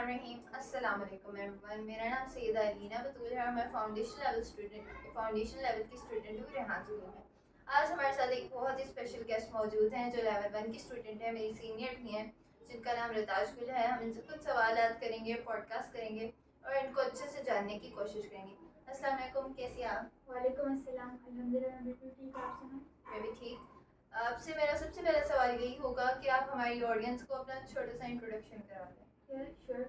बिस्मिल्लाहिर्रहमानिर्रहीम। अस्सलाम वालेकुम एवरीवन। मेरा नाम सैयदा अलीना बतूल है और मैं फाउंडेशन लेवल की स्टूडेंट हूँ रेहान स्कूल में। आज हमारे साथ एक बहुत ही स्पेशल गेस्ट मौजूद हैं जो लेवल 1 की स्टूडेंट है, मेरी सीनियर भी हैं, जिनका नाम रताज गुल है। हम इनसे कुछ सवालात करेंगे, पॉडकास्ट करेंगे और इनको अच्छे से जानने की कोशिश करेंगे। अस्सलाम वालेकुम, कैसी हैं आप? वालेकुम अस्सलाम। अल्हम्दुलिल्लाह मैं बिल्कुल ठीक, आप सुनाओ। मैं भी ठीक। आपसे मेरा सबसे पहला सवाल यही होगा कि आप हमारी ऑडियंस को अपना छोटा सा इंट्रोडक्शन करा दें। Yeah, sure.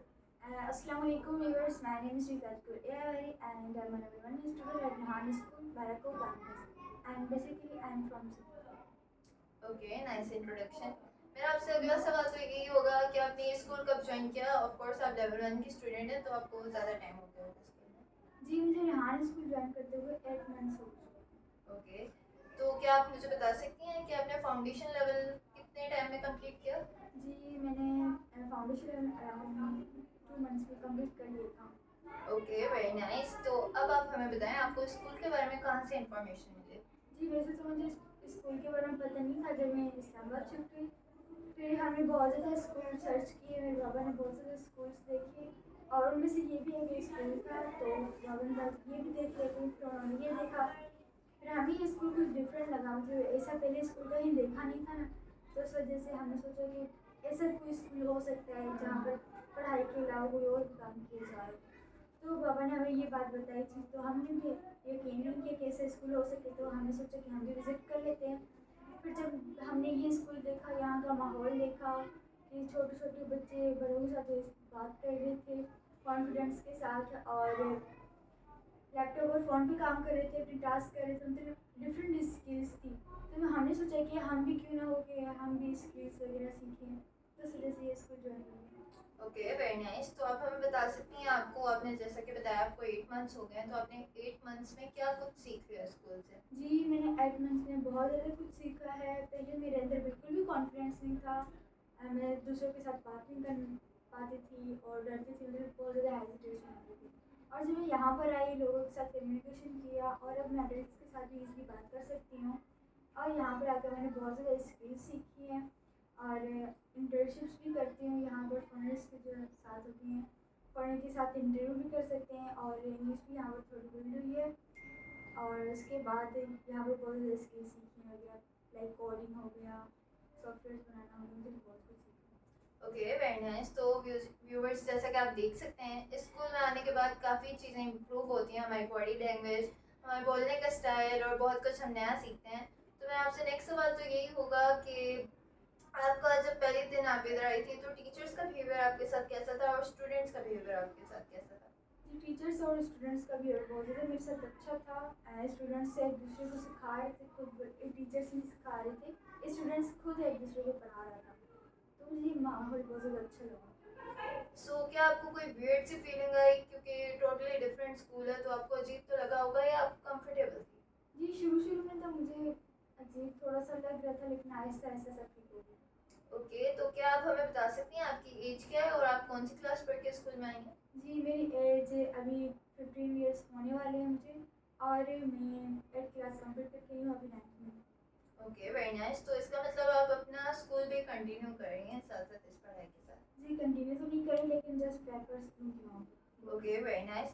Assalamu alaikum viewers. My name is Rita Kurdiavari and I'm a level 1 student at Rehan School, Barako campus. And basically I'm from Singapore. Okay, nice introduction. मेरा आपसे अगला सवाल तो यही होगा कि आपने ये स्कूल कब ज्वाइन किया? ऑफ कोर्स आप लेवल 1 की स्टूडेंट हैं तो आपको ज़्यादा टाइम हो गया होगा स्कूल में। जी मुझे रेहान स्कूल ज्वाइन करते हुए 8 मंथ्स हो चुके। ओके, तो क्या आप मुझे बता सकती हैं कि आपने फाउंडेशन लेवल कितने टाइम में कंप्लीट किया? जी मैंने फाउंडेशन लेवल अराउंड 2 मंथ्स में कंप्लीट कर लिया था। Okay, very nice. तो अब आप हमें बताएं आपको स्कूल के बारे में कहाँ से इंफॉर्मेशन मिली? जी वैसे तो मुझे स्कूल के बारे में पता नहीं था जब मैं इस्लामाबाद शिफ्ट हुई। फिर हमने बहुत ज़्यादा स्कूल सर्च किए, मेरे पापा ने बहुत ज़्यादा स्कूल्स देखे और उनमें से ये भी एक स्कूल था, तो पापा ने कहा ये भी देख लेते हैं, फिर उन्होंने ये देखा। फिर हमें ये स्कूल कुछ डिफरेंट लगा, मतलब ऐसा पहले स्कूल कहीं देखा नहीं था ना, तो उस वजह से हमने सोचा कि ऐसा कोई स्कूल हो सकता है जहाँ पर पढ़ाई के अलावा कोई और भी काम किया जाए। तो पापा ने हमें ये बात बताई थी, तो हमने भी यकीन नहीं किया कि ऐसा स्कूल हो सके, तो हमने सोचा कि हम भी विज़िट कर लेते हैं। फिर जब हमने ये स्कूल देखा, यहाँ का माहौल देखा कि छोटे छोटे बच्चे बड़ों के साथ बात कर रहे थे कॉन्फिडेंस के साथ और लैपटॉप और फ़ोन पे काम कर रहे थे, अपने टास्क कर रहे थे, मतलब डिफरेंट स्किल्स थी। तो हमने सोचा कि हम भी क्यों ना हो कि हम भी स्किल्स वगैरह सीखें, तो इस वजह से ये स्कूल ज्वाइन किया। Okay, very nice. तो आप हमें बता सकती हैं, आपने जैसा कि बताया आपको 8 मंथ्स हो गए हैं, तो आपने 8 मंथ्स में क्या कुछ सीख लिया स्कूल से? जी मैंने 8 मंथ्स में बहुत ज़्यादा कुछ सीखा है। पहले मेरे अंदर बिल्कुल भी कॉन्फिडेंस नहीं था, मैं दूसरों के साथ बात नहीं कर पाती थी और डरती थी, मुझे बहुत ज़्यादा हेजिटेशन होती थी। और जब मैं यहाँ पर आई, लोगों के साथ कम्युनिकेशन किया और अब मैं एडल्ट्स के साथ भी ईज़िली बात कर सकती हूँ। और यहाँ पर आकर मैंने बहुत ज़्यादा स्किल्स सीखी हैं और इंटर्नशिप्स भी करती हूँ यहाँ पर फॉरेनर्स के जो साथ होती हैं। फॉरेनर के साथ इंटरव्यू भी कर सकते हैं और इंग्लिश भी यहाँ पर थोड़ी बिल्ड हुई है। और उसके बाद यहाँ पर बहुत ज़्यादा स्किल्स सीखी वगैरह, लाइक कोडिंग हो गया, सॉफ्टवेयर बनाना हो गया, मुझे बहुत कुछ सीखा। Okay, very nice. तो व्यूवर्स, जैसा कि आप देख सकते हैं, स्कूल में आने के बाद काफ़ी चीज़ें इम्प्रूव होती हैं, हमारी बॉडी लैंग्वेज, हमारे बोलने का स्टाइल और बहुत कुछ हम नया सीखते हैं। तो मैं आपसे नेक्स्ट सवाल तो यही होगा कि आपका जब पहले दिन आप इधर आई थी तो टीचर्स का बिहेवियर आपके साथ कैसा था और स्टूडेंट्स का बिहेवियर आपके साथ कैसा था? जी टीचर्स और स्टूडेंट्स का भी बहुत ज़्यादा मेरे साथ अच्छा था। स्टूडेंट्स एक दूसरे को सिखा रहे थे, खुद टीचर्स नहीं सिखा रहे थे, स्टूडेंट्स खुद एक दूसरे को पढ़ा रहा था, तो मुझे ये माहौल बहुत ज़्यादा अच्छा लगा। सो क्या आपको कोई वियर्ड सी फीलिंग आई क्योंकि टोटली डिफरेंट स्कूल है, तो आपको अजीब तो लगा होगा या आप कंफर्टेबल थी? जी शुरू शुरू में तो मुझे अजीब थोड़ा सा लग रहा था, लेकिन आहिस्ता आहिस्ता सब ठीक हो गया। ओके, तो क्या आप हमें बता सकती हैं आपकी एज क्या है और आप कौन सी क्लास पढ़ के स्कूल में आई हैं? जी मेरी एज अभी 15 ईयर्स होने वाले हैं मुझे और मैं 8 क्लास कंप्लीट करके हूँ अभी 9th में। Okay, very nice. तो इसका मतलब आप अपना स्कूल भी कंटिन्यू कर रही हैं साथ साथ इस पढ़ाई के साथ? जी कंटिन्यू तो नहीं करें, लेकिन जस्ट पेपर्स दूँगी वहाँ पर। Okay, very nice.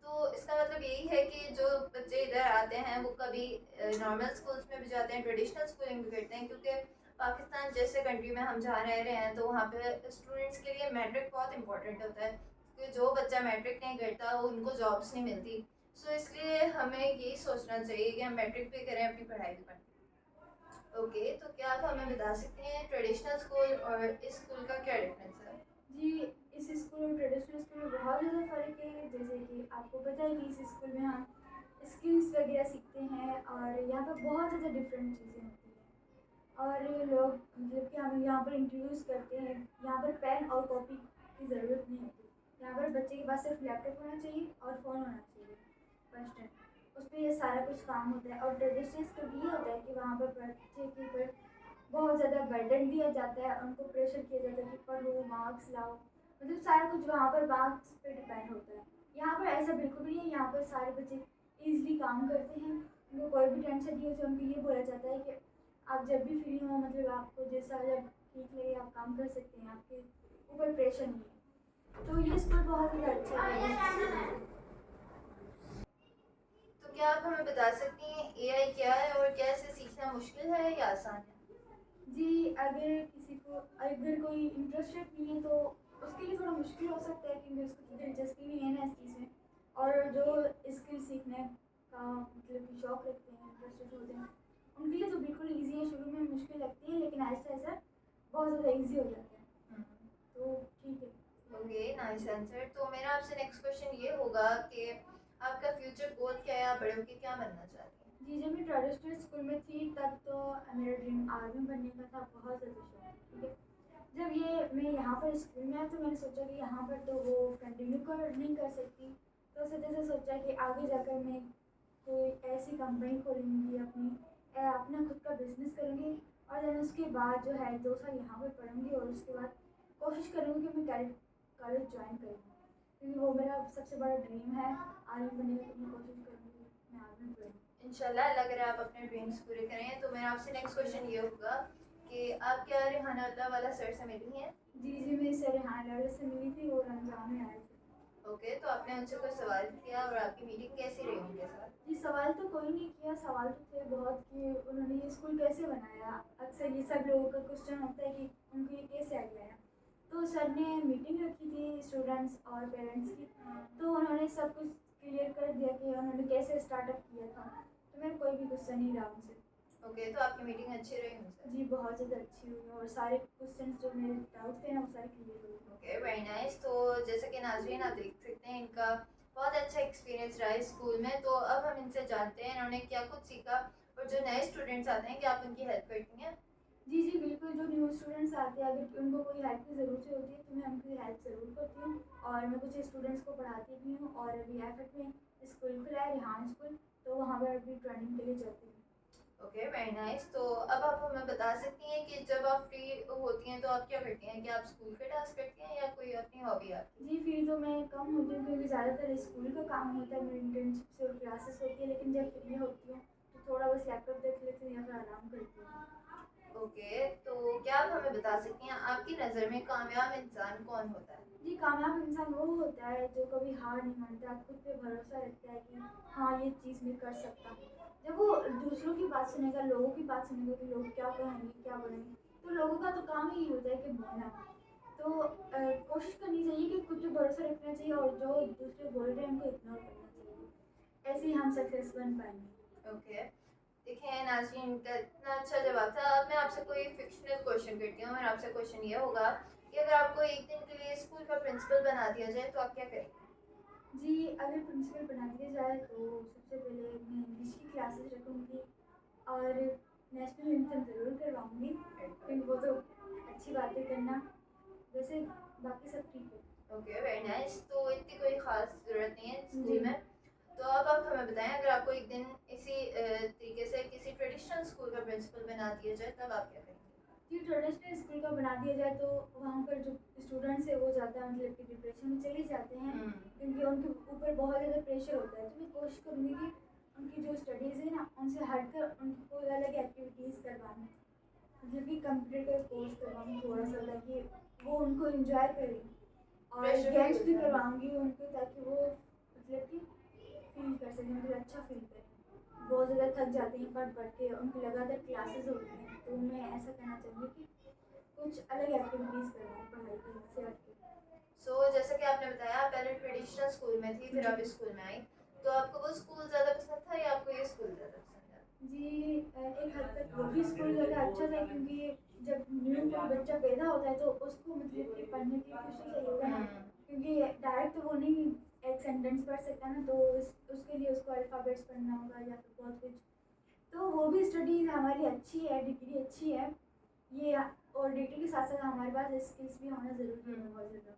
तो इसका मतलब यही है कि जो बच्चे इधर आते हैं वो कभी नॉर्मल स्कूल्स में भी जाते हैं, ट्रेडिशनल स्कूलिंग भी करते हैं, क्योंकि पाकिस्तान जैसे कंट्री में हम जहाँ रह रहे हैं तो वहाँ पे स्टूडेंट्स के लिए मैट्रिक बहुत इंपॉर्टेंट होता है, क्योंकि जो बच्चा मैट्रिक नहीं करता वो उनको जॉब्स नहीं मिलती। सो इसलिए हमें यही सोचना चाहिए कि हम मैट्रिक भी करें, अपनी पढ़ाई भी करें। ओके, तो क्या आप हमें बता सकते हैं ट्रेडिशनल स्कूल और इस स्कूल का क्या डिफरेंस है? जी इस स्कूल और ट्रेडिशनल स्कूल में बहुत ज़्यादा फ़र्क है, जैसे कि आपको पता है कि इस स्कूल में हम स्किल्स वगैरह सीखते हैं और यहाँ पर बहुत ज़्यादा डिफरेंट चीज़ें होती हैं और लोग मतलब कि हम यहाँ पर इंट्रोड्यूस करते हैं, यहाँ पर पेन और कॉपी की ज़रूरत नहीं होती। यहाँ पर बच्चे के पास सिर्फ लैपटॉप होना चाहिए और फ़ोन होना चाहिए फर्स्ट है, उस पर ये सारा कुछ काम होता है। और ट्रेडिशनल स्कूल ये होता है कि वहाँ पर बच्चे के ऊपर बहुत ज़्यादा बर्डन दिया जाता है, उनको प्रेशर किया जाता है कि पढ़ो मार्क्स लाओ, मतलब सारा कुछ वहाँ पर मार्क्स पे डिपेंड होता है। यहाँ पर ऐसा बिल्कुल भी नहीं है, यहाँ पर सारे बच्चे ईज़िली काम करते हैं, उनको कोई भी टेंशन नहीं होती। उनको ये बोला जाता है कि आप जब भी फ्री हो, मतलब आपको जैसा जब ठीक लगे आप काम कर सकते हैं, आपके ऊपर प्रेशर नहीं है। तो ये स्कूल बहुत ज़्यादा अच्छा है। तो क्या आप हमें बता सकती हैं एआई क्या है और क्या इसे सीखना मुश्किल है या आसान है? जी, अगर कोई इंटरेस्टेड नहीं है तो उसके लिए थोड़ा मुश्किल हो सकता है, क्योंकि उसको दिलचस्पी नहीं है ना इस चीज़ में। और जो स्किल सीखने का मतलब कि शौक रखते हैं, इंटरेस्टेड होते हैं, उनके लिए तो बिल्कुल ईजी है। शुरू में मुश्किल लगती है, लेकिन आहिस्ता आहिस्ता बहुत ज़्यादा ईजी हो जाता है। तो ठीक है। Okay, nice answer. तो मेरा आपसे नेक्स्ट क्वेश्चन ये होगा कि आपका फ्यूचर गोल क्या है, आप बड़े होके क्या बनना चाहती हैं? जी, जब मैं ट्रेडिशनल स्कूल में थी तब तो मेरा ड्रीम आर्मी बनने का था, बहुत ज़्यादा शौक, ठीक है। जब ये मैं यहाँ पर स्कूल में आया तो मैंने सोचा कि यहाँ पर तो वो कंटिन्यू नहीं कर सकती, तो उस वजह से सोचा कि आगे जाकर मैं कोई ऐसी कंपनी खोलूँगी, अपना खुद का बिजनेस करूँगी, और देन उसके बाद जो है 2 साल यहाँ पर पढ़ूँगी, और उसके बाद कोशिश करूँगी कि मैं कॉलेज ज्वाइन करूँ, क्योंकि वो मेरा सबसे बड़ा ड्रीम है आर्मी बनने का। तो मैं कोशिश करूँगी मैं आर्मी बनूँ। इंशाल्लाह अल्लाह करे आप अपने ड्रीम्स पूरे करें। तो मेरा आपसे नेक्स्ट क्वेश्चन ये होगा कि आप क्या रेहाना अल्लाह वाला सर से मिली हैं? जी, मैं इससे रेहान लाडा से मिली थी, वो रमज़ान में आए थे। ओके, तो आपने उनसे कोई सवाल किया और आपकी मीटिंग कैसी रही उनके साथ? जी, सवाल तो कोई नहीं किया, सवाल तो थे बहुत कि उन्होंने ये स्कूल कैसे बनाया। अक्सर ये सब लोगों का क्वेश्चन होता है कि उनको ये कैसे आइडिया आया। तो सर ने मीटिंग रखी थी स्टूडेंट्स और पेरेंट्स की, तो उन्होंने सब कुछ क्लियर कर दिया कि उन्होंने कैसे स्टार्टअप किया था। तो मेरा कोई भी क्वेश्चन नहीं रहा उनसे। ओके, तो आपकी मीटिंग अच्छी रही उनसे? जी, बहुत ज़्यादा अच्छी हुई, और सारे क्वेश्चन जो मेरे डाउट थे ना, वो सारे क्लियर हुए। Okay, very nice. तो जैसे कि नाज़रीन आप देख सकते हैं इनका बहुत अच्छा एक्सपीरियंस रहा है स्कूल में। तो अब हम इनसे जानते हैं इन्होंने क्या कुछ सीखा और जो नए स्टूडेंट्स आते हैं क्या आप उनकी हेल्प करती हैं? जी, बिल्कुल। जो न्यू स्टूडेंट्स आते हैं, अगर उनको कोई हेल्प की ज़रूरत होती है तो मैं उनकी हेल्प ज़रूर करती हूँ, और मैं कुछ स्टूडेंट्स को पढ़ाती भी हूँ। और अभी एफर्ट में स्कूल खुला है, रेहान स्कूल, तो वहाँ पर अभी ट्रेनिंग के लिए जाती हूँ। Okay, very nice. तो अब आप हमें बता सकती हैं कि जब आप फ्री होती हैं तो आप क्या करती हैं? क्या आप स्कूल के टास्क करती हैं या कोई अपनी हॉबी आपकी? जी, फ्री तो मैं कम होती हूँ, क्योंकि ज़्यादातर स्कूल का काम होता है, मेरी इंटर्नशिप्स और क्लासेस होती है। लेकिन जब फ्री होती हूँ तो थोड़ा बस लैपटॉप देख लेती हूँ या फिर आराम करती हूँ। ओके, तो क्या आप हमें बता सकती हैं आपकी नज़र में कामयाब इंसान कौन होता है? जी, कामयाब इंसान वो होता है जो कभी हार नहीं मानता, खुद पे भरोसा रखता है कि हाँ, ये चीज़ मैं कर सकता हूँ। जब वो दूसरों की बात सुनेगा, लोगों की बात सुनेगा कि लोग क्या कहेंगे, क्या बोलेंगे, तो लोगों का तो काम ही होता है कि बोलना। तो कोशिश करनी चाहिए कि खुद पे भरोसा रखना चाहिए, और जो दूसरे बोल रहे हैं उनको इग्नोर करना चाहिए। ऐसे ही हम सक्सेस बन पाएंगे। ओके, देखिए नाज़रीन का इतना अच्छा जवाब था। अब मैं आपसे कोई फिक्शनल क्वेश्चन करती हूँ। मेरा आपसे क्वेश्चन ये होगा कि अगर आपको एक दिन के लिए स्कूल का प्रिंसिपल बना दिया जाए तो आप क्या करेंगे? जी, अगर प्रिंसिपल बना दिया जाए तो सबसे पहले मैं इंग्लिश की क्लासेस रखूँगी, और नेशनल एंथम ज़रूर करवाऊँगी, क्योंकि वो तो अच्छी बातें करना। वैसे बाकी सब ठीक है। Okay, very nice. तो इतनी कोई ख़ास ज़रूरत नहीं है जी। स्कूल में। तो अब आप हमें बताएं अगर आपको एक दिन इसी तरीके से किसी ट्रेडिशनल स्कूल का प्रिंसिपल बना दिया जाए तब आप क्या करेंगे? जी, ट्रेडिशनल स्कूल का बना दिया जाए तो वहाँ पर जो स्टूडेंट्स है वो ज़्यादा मतलब कि डिप्रेशन में चले जाते हैं, क्योंकि उनके ऊपर बहुत ज़्यादा प्रेशर होता है। तो मैं कोशिश करूँगी कि उनकी जो स्टडीज़ है ना, उनसे हटकर उनको कोई अलग एक्टिविटीज़ करवाऊँ, मतलब कि कंप्यूटर का कोर्स करवाऊँ थोड़ा सा, ताकि वो उनको एंजॉय करें, और प्रेशर फ्री गेम्स हो भी जाए। करवाऊँगी उनको, ताकि वो मतलब कि फ़ील कर सकें, मतलब अच्छा फ़ील करें। बहुत ज़्यादा थक जाते हैं पढ़ के, उनकी लगातार क्लासेस होती हैं, तो मैं ऐसा करना चाहूँगी कि कुछ अलग एक्टिविटीज़ करवाऊँ पढ़ाई के से हट के। सो जैसा कि आपने बताया आप पहले ट्रेडिशनल स्कूल में थी फिर जी। आप इस स्कूल में आई। तो आपको वो स्कूल ज़्यादा पसंद था या आपको ये स्कूल ज़्यादा पसंद है? जी, एक हद तक वो भी स्कूल ज़्यादा अच्छा था, क्योंकि जब न्यू कोई बच्चा पैदा होता है तो उसको मतलब कि पढ़ने की खुशी चाहिए होगा ना, क्योंकि डायरेक्ट तो वो नहीं एक सेंटेंस पढ़ सकता ना, तो उसके लिए उसको अल्फ़ाबेट्स पढ़ना होगा या फिर बहुत कुछ। तो वो भी स्टडीज़ हमारी अच्छी है, डिग्री अच्छी है ये, और डिग्री के साथ साथ हमारे पास स्किल्स भी होना ज़रूरी है बहुत ज़्यादा।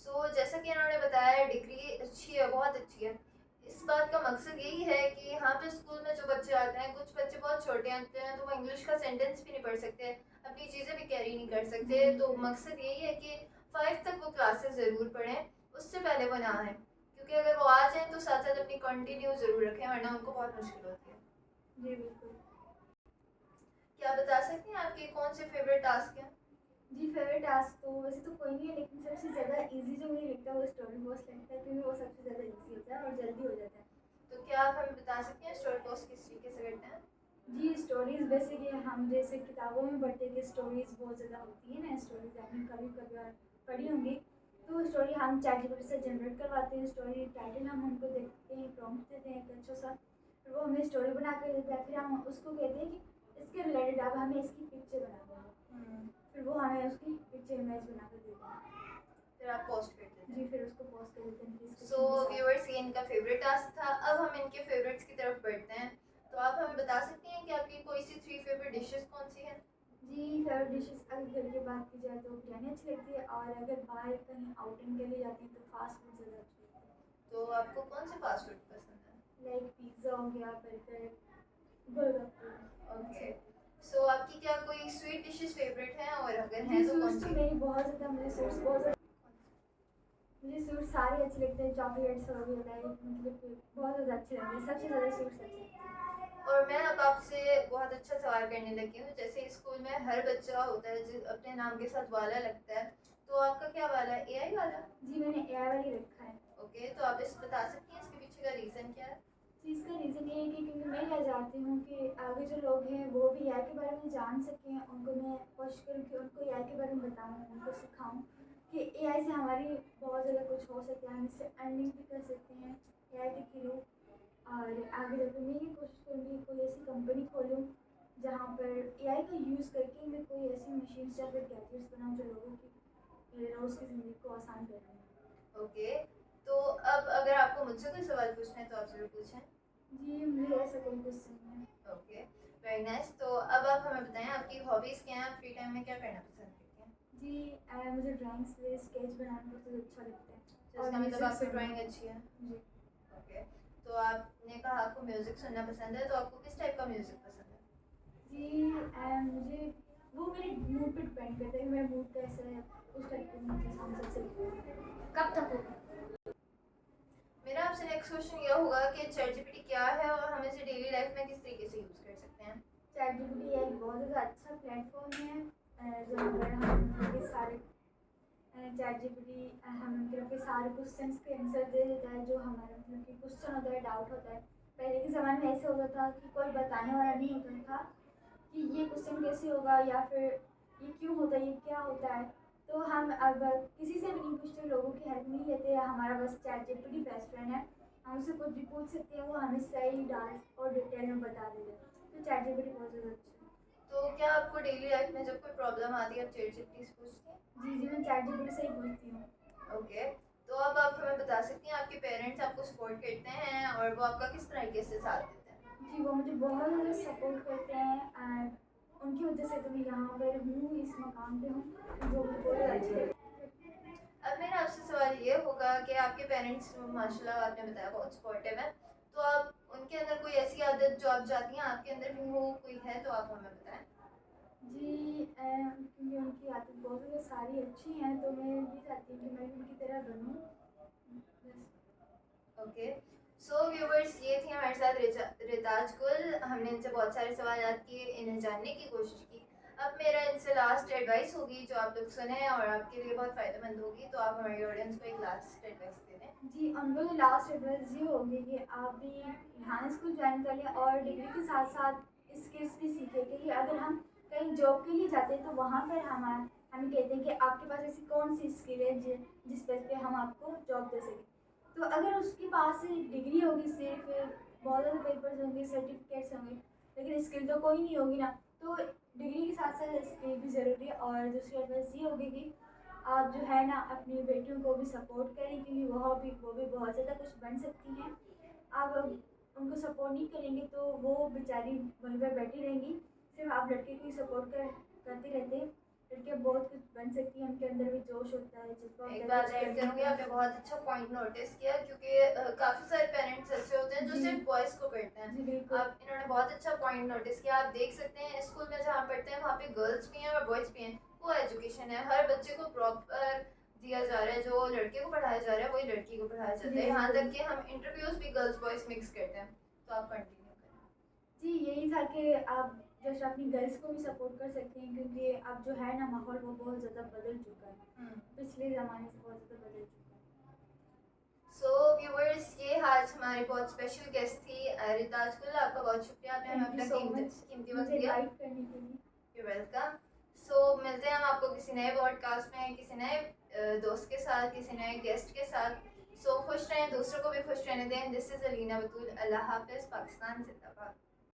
सो जैसा कि इन्होंने बताया डिग्री अच्छी है, बहुत अच्छी है। इस बात का मकसद यही है कि यहाँ पे स्कूल में जो बच्चे आते हैं कुछ बच्चे बहुत छोटे होते हैं तो वो इंग्लिश का सेंटेंस भी नहीं पढ़ सकते, अपनी चीज़ें भी कैरी नहीं कर सकते। तो मकसद यही है कि 5 तक वो क्लासेस ज़रूर पढ़ें, उससे पहले वो ना आए, क्योंकि अगर वो आ जाएँ तो साथ साथ अपनी कंटिन्यू ज़रूर रखें वरना उनको बहुत मुश्किल होती है। जी, बिल्कुल। क्या आप बता सकते हैं आपके कौन से फेवरेट टास्क हैं? जी फेवरेट टास्क तो वैसे तो कोई नहीं है, लेकिन सबसे ज़्यादा इजी जो मुझे लगता है वो स्टोरी पोस्ट लगता है, क्योंकि वो सबसे ज़्यादा इजी होता है और जल्दी हो जाता है। तो क्या आप हमें बता सकते हैं स्टोरी पोस्ट किस तरीके से करते हैं? जी स्टोरीज़ बेसिकली हम जैसे किताबों में पढ़ते हैं कि स्टोरीज़ बहुत ज़्यादा होती है ना, स्टोरीज़ आपने कभी कभी और पढ़ी होंगी। तो स्टोरी हम चैटजीपीटी से जनरेट करवाते हैं, स्टोरी टाइटल हम उनको देखते हैं, प्रॉम्प्ट देते हैं एक अच्छा सा, फिर वो हमें स्टोरी बना कर देता है। फिर हम उसको कहते हैं कि इसके रिलेटेड अब हमें इसकी पिक्चर बना दो, फिर वो हमें उसकी पिक्चर इमेज बना कर देता है। फिर आप पोस्ट कर देते हैं। जी फिर उसको पोस्ट कर देते हैं सो डिस्क्रिप्शन के साथ। व्यूअर्स, ये इनका फेवरेट टास्क था। अब हम इनके फेवरेट्स की तरफ बढ़ते हैं। तो आप हमें बता सकती हैं कि आपकी कोई सी 3 फेवरेट डिशेस कौन सी हैं? जी फेवरेट डिशेस अगर घर की बात की जाए तो बिरयानी अच्छी लगती है, और अगर बाहर कहीं आउटिंग के लिए जाते हैं तो फास्ट फूड ज़्यादा अच्छा लगता है। तो आपको कौन से फास्ट फूड पसंद है? लाइक पिज़्ज़ा हो गया, बर्गर, गोलगप्पे ओके। अच्छे। सो आपकी क्या कोई स्वीट डिशेस फेवरेट हैं, और अगर जी हैं तो कौन स्वीट्स तो सी? मेरी बहुत ज़्यादा, मुझे स्वीट्स बहुत ज़्यादा, मुझे स्वीट्स सारे अच्छे लगते हैं। चॉकलेट्स हो गए लाइक, मतलब कि बहुत ज़्यादा अच्छे लगते हैं, सबसे ज़्यादा स्वीट्स अच्छे लगते हैं। और मैं अब आपसे बहुत अच्छा सवाल करने लगी हूँ। जैसे स्कूल में हर बच्चा होता है जो अपने नाम के साथ वाला लगता है, तो आपका क्या वाला है? एआई वाला? जी मैंने एआई वाली रखा है। ओके, तो आप इस बता सकती हैं इसके पीछे का रीज़न क्या है? जी इसका रीज़न ये है कि क्योंकि मैं क्या चाहती हूँ कि आगे जो लोग हैं वो भी एआई के बारे में जान सकें, उनको मैं कोशिश करूँ कि उनको एआई के बारे में बताऊँ, उनको सिखाऊँ कि एआई से हमारी बहुत ज़्यादा कुछ हो सकता है, हम इससे अर्निंग भी कर सकते हैं एआई के थ्रू। और आगे जाकर मैं ये कोशिश करूँगी कोई ऐसी कंपनी खोलूँ जहाँ पर एआई का यूज़ करके मैं कोई ऐसी मशीन्स या फिर गैजेट्स बनाऊँ जो लोगों की रोज़ की ज़िंदगी को आसान कर दें। ओके, तो अब अगर आपको मुझसे कोई सवाल पूछना है तो आप ज़रूर पूछें। जी मुझे ऐसा कोई क्वेश्चन नहीं है। Okay, very nice. तो अब आप हमें बताएं आपकी हॉबीज़ क्या हैं? आप फ्री टाइम में क्या करना पसंद करती हैं? जी मुझे ड्राइंग्स में स्केच बनाना बहुत अच्छा लगता है, तो और इसका मतलब म्यूज़िक आपकी सुनना। ड्राइंग अच्छी है। जी ओके, तो आपने कहा आपको म्यूज़िक सुनना पसंद है, तो आपको किस टाइप का म्यूज़िक पसंद है? जी मुझे वो मेरे मूड पे डिपेंड करता है कि मेरा मूड कैसा है, उस टाइप का मुझे सॉन्ग अच्छा लगता है। कब तक होगा? मेरा आपसे नेक्स्ट क्वेश्चन ये होगा कि चैटजीपीटी क्या है और हम इसे डेली लाइफ में किस तरीके से यूज़ कर सकते हैं? चैटजीपीटी एक बहुत ज़्यादा अच्छा प्लेटफॉर्म है, जहाँ पर हम उनके सारे चैटजीपीटी हम उनके सारे क्वेश्चंस के आंसर दे देता है, जो हमारा मतलब कि क्वेश्चन होता है, डाउट होता है। पहले के ज़माने में ऐसे होता था कि कोई बताने वाला नहीं होता था कि ये क्वेश्चन कैसे होगा, या फिर ये क्यों होता है, ये क्या होता है। तो हम अब किसी से भी नहीं पूछते, लोगों की हेल्प नहीं लेते, हमारा बस चैटजीपीटी बेस्ट फ्रेंड है, हम उससे कुछ भी पूछ सकते हैं, वो हमें सही डांस और डिटेल में बता देते हैं। तो चैटजीपीटी बहुत ज़्यादा अच्छा है। तो क्या आपको डेली लाइफ में जब कोई प्रॉब्लम आती है आप चैटजीपीटी से पूछती हैं? जी मैं चैटजीपीटी से ही पूछती हूँ। ओके, तो अब आप हमें बता सकती हैं आपके पेरेंट्स आपको सपोर्ट करते हैं और वो आपका किस तरीके से साथ देते हैं? जी वो मुझे बहुत ज़्यादा सपोर्ट करते हैं, और उनकी वजह से तो मैं यहाँ पर हूँ, इस मकाम पे हूँ, जो मुझे बहुत ज़्यादा अच्छी लगती है। अब मेरा आपसे सवाल ये होगा कि आपके पेरेंट्स माशाल्लाह आपने बताया बहुत सपोर्टिव है, तो आप उनके अंदर कोई ऐसी आदत जो आप चाहती हैं आपके अंदर भी हो, कोई है तो आप हमें बताएं। जी क्योंकि उनकी आदत बहुत ज़्यादा सारी अच्छी हैं, तो मैं ये चाहती हूँ कि मैं भी उनकी तरह बनूँ बस। ओके, सो व्यूवर्स, ये थी हमारे साथ रिताज गुल। हमने इनसे बहुत सारे सवाल किए, इन्हें जानने की कोशिश की। अब मेरा इनसे लास्ट एडवाइस होगी जो आप लोग सुने और आपके लिए बहुत फ़ायदेमंद होगी, तो आप हमारी ऑडियंस को एक लास्ट एडवाइस दे दें। जी उनको तो लास्ट एडवाइस ये होगी कि आप भी यहाँ स्कूल ज्वाइन कर लें, और डिग्री के साथ साथ स्किल्स भी सीखें, क्योंकि अगर हम कहीं जॉब के लिए जाते हैं तो वहाँ पर हमें कहते हैं कि आपके पास ऐसी कौन सी स्किल है जिस बेस पे हम आपको जॉब दे सकें। तो अगर उसके पास डिग्री होगी सिर्फ, बहुत ज़्यादा पेपर्स होंगे, सर्टिफिकेट्स होंगे, लेकिन स्किल तो कोई नहीं होगी ना, तो डिग्री के साथ साथ स्किल भी ज़रूरी है। और दूसरी एडवाइस ये होगी कि आप जो है ना अपनी बेटियों को भी सपोर्ट करें, क्योंकि वो भी बहुत ज़्यादा कुछ बन सकती हैं। आप उनको सपोर्ट नहीं करेंगे तो वो बेचारी वहीं पर बैठी रहेंगी, सिर्फ आप लड़के को ही सपोर्ट करते रहते हैं। लड़कियाँ बहुत कुछ बन सकती हैं, उनके अंदर भी जोश होता है, जज्बा होता एक है बात कुछ ऐड करने करूँगी, का। आपने बहुत अच्छा पॉइंट नोटिस किया, क्योंकि काफ़ी सारे पेरेंट्स ऐसे होते हैं जो जी सिर्फ बॉयज़ को करते हैं। जी बिल्कुल। आप इन्होंने बहुत अच्छा पॉइंट नोटिस किया। आप देख सकते हैं स्कूल में जहाँ पढ़ते हैं वहाँ पे गर्ल्स भी हैं और बॉयज़ भी हैं। वो एजुकेशन है, हर बच्चे को प्रॉपर दिया जा रहा है। जो लड़के को पढ़ाया जा रहा है वही लड़की को पढ़ाया जाता जी है, यहाँ बिल्कुल। तक कि हम इंटरव्यूज़ भी गर्ल्स बॉयज़ मिक्स करते हैं। तो आप कंटिन्यू करें। जी यही था कि आप जैसे अपनी गर्ल्स को भी सपोर्ट कर सकते हैं, क्योंकि अब जो है ना माहौल वो बहुत ज़्यादा बदल चुका है, पिछले ज़माने से बहुत ज़्यादा बदल चुका है। सो व्यूअर्स, ये आज हमारी बहुत स्पेशल गेस्ट थी रिताज गुल। आपका बहुत शुक्रिया, आपने हमें थैंक यू अपना सो मच कीमती वक्त मुझे दिया। इनवाइट करने के लिए। You welcome. सो मिलते हैं हम आपको किसी नए पॉडकास्ट में, किसी नए दोस्त के साथ, किसी नए गेस्ट के साथ। सो खुश रहें, दूसरों को भी खुश रहने दें। दिस इज़ अलीना बतूल। अल्लाह हाफिज़। पाकिस्तान जिंदाबाद।